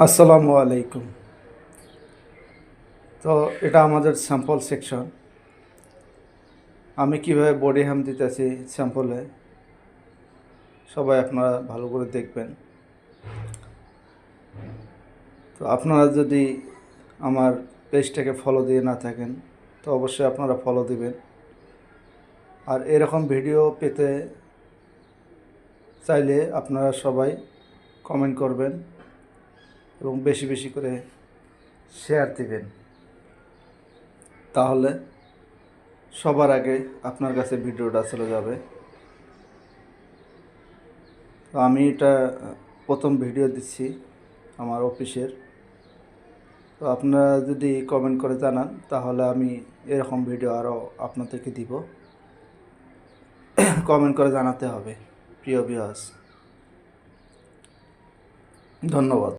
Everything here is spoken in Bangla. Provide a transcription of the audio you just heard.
আসসালামু আলাইকুম। তো এটা আমাদের স্যাম্পল সেকশন। আমি কিভাবে বডি হ্যাম দিতেছি স্যাম্পলে, সবাই আপনারা ভালো করে দেখবেন। তো আপনারা যদি আমার পেজটাকে ফলো দিয়ে না থাকেন তো অবশ্যই আপনারা ফলো দিবেন। আর এরকম ভিডিও পেতে চাইলে আপনারা সবাই কমেন্ট করবেন এবং বেশি বেশি করে শেয়ার দিবেন, তাহলে সবার আগে আপনার কাছে ভিডিওটা চলে যাবে। তো আমি এটা প্রথম ভিডিও দিচ্ছি আমার অফিসের। তো আপনারা যদি কমেন্ট করে জানান তাহলে আমি এরকম ভিডিও আরও আপনাদেরকে দিব। কমেন্ট করে জানাতে হবে প্রিয় ভিউয়ার্স। ধন্যবাদ।